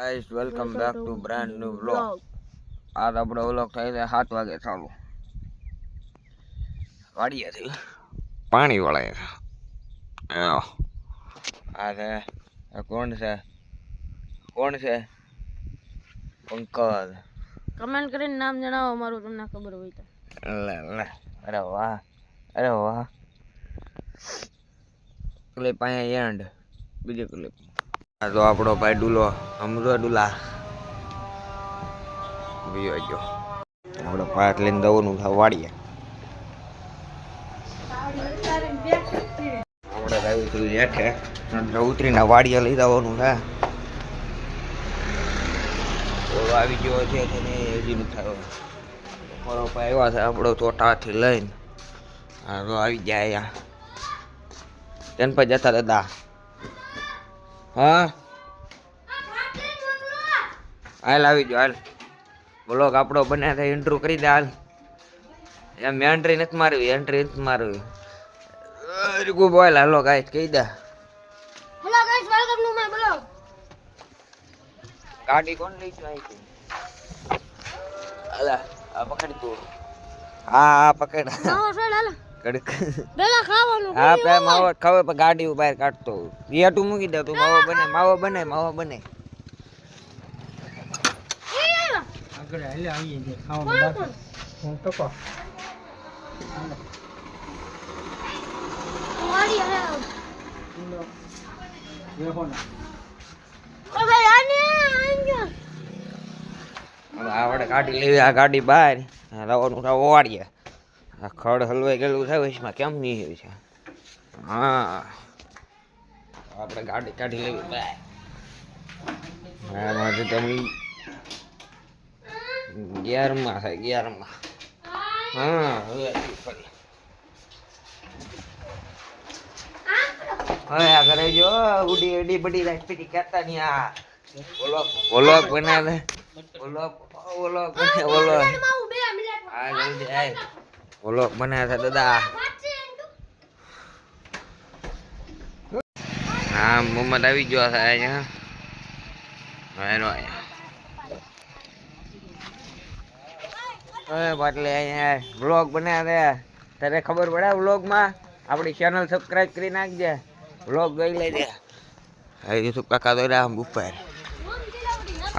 Guys welcome back to brand new vlog. આજ આપણો vlog થાય છે 7 વાગે ચાલુ. વાડીએથી પાણી વળાય આ છે. કોણ છે પંકજ? કમેન્ટ કરીને નામ જણાવો અમારું, તમને ખબર હોય તો. લે અરે વાહ ક્લિપ અહીંયા એન્ડ બીજી ક્લિપ. આ તો આપણો ભાઈ ડુલો અમરો ડુલા બીજો ગયો. આપણે પાક લઈને દવાનું વાડીએ. આપણે આવ્યું હતું હેઠે ઉતરીને વાડીએ લઈ જવાનું છે. આવી ગયો છે તેને હજી નથી થયો. મારો ભાઈ આવ્યા છે આપણો ચોટાથી લઈને. હા તો આવી જાય અહીંયા તેન પર જતા દાદા. હા હાલ આવી ગયો હાલ. બ્લોગ આપણો બને છે ઇન્ટ્રો કરી દે હાલ. એમ એન્ટ્રી નથી મારવી, એન્ટ્રી નથી મારવી. રીગુ બોલ હાલો ગાઈસ કહી દે. Hello guys, welcome to my blog. ગાડી કોણ લઈ છે અહીંથી? અલા આ પકડ તું. હા પકડ. માવો સાઈડ હાલો. કડક પેલા ખાવાનું. હા પે માવો ખાવે પણ ગાડી બહાર કાઢતો. રિયાટું મૂકી દે તું. માવો બને આગળ હાલે આવીએ જે ખાવાનું બાકી હું ટકો વાડી હાલે. દેખો ના ઓ ભાઈ આને આંજો. આવડે ગાડી લેવી. આ ગાડી બહાર લાવવાનું ઓવાડીએ. આ ખડ હલવાઈ ગયેલું છે વચમાં કેમ નહીં છે. હા આપણે ગાડી કાઢી લેવી બહાર. હા મારે તમે 11માં થાય 11માં. હા હવે આગળ જો ઉડી બડી રાખ પીટી કરતા નહીં. આ ઓલો બના દે. ઓલો આ જલ્દી આય. ઓલો બના છે દાદા. હા મોહમ્મદ આવી ગયો છે અહીંયા. એનો એટલે અહીંયા વ્લોગ બન્યા છે. તારે ખબર પડે વ્લોગમાં આપણી ચેનલ સબસ્ક્રાઇબ કરી નાખજે. વ્લોગ જોઈ લેજે. હા યુસુફ કાકા તો રહ્યા ઉપર.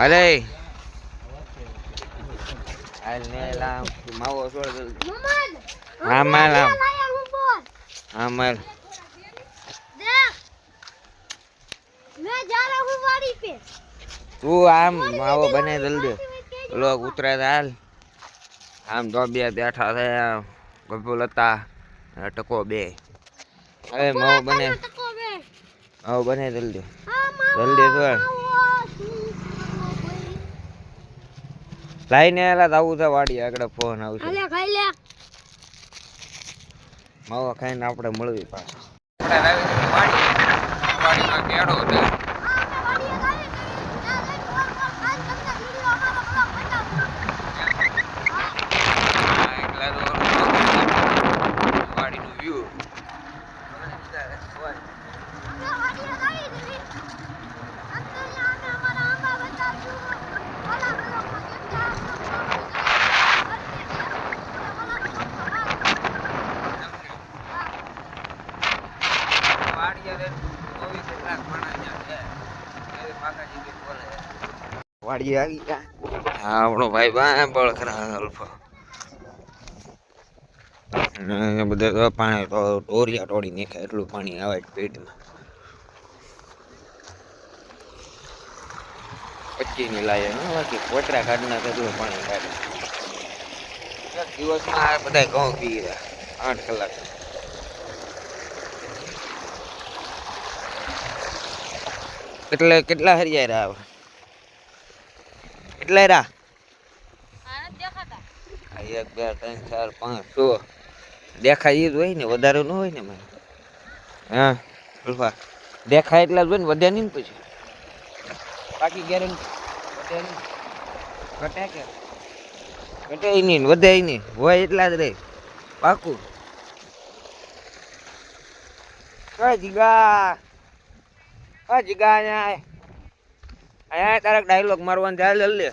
અરે હાલ ને લામ માવો છોડ દે. હા માલ હા માલ દેખ मैं जा रहा हूं वाड़ी पे. તું આમ માવો બને જલ્દી. વ્લોગ ઉતરે હાલ. આમ તો બે બેઠા છે ગભો લતા ટકો બે. હવે માવો બને જલ્દી જલ્દી લાઈને એલા આવું છે વાડી આગળ ફોન આવશે. ખાઈ લે. માવો ખાઈને આપણે મળવી પાછા. વાડીમાં કેળો છે. વાડીનું વ્યૂ વાડી આવી ગયા. હા આપણો ભાઈ બળ ખરા અલ્ફા બધા પાણી તો ઢોરિયા ટોળી નાખે એટલું પાણી આવે પેટમાં. 25 લાય બાકી કોતરા કાઢના કેટલું પાણી કાઢે. એક દિવસમાં બધા ઘઉં પી રહ્યા 8 કલાક. કેટલા હરિયા રહ્યા કેટલા રહ્યા? 1 2 3 4 5 6 દેખાય જ હોય ને, વધારે ન હોય ને મારે. હા અલ્ફા દેખાય એટલા જ હોય ને, વધે નહીં ને પછી બાકી ગેરંટી વધે નહીં. ઘટે કે ઘટે નહીં વધે નહીં, હોય એટલા જ રહે પાકું. જીગા અહીંયા અહીંયા તારા ડાયલોગ મારવાનું ચાલ લે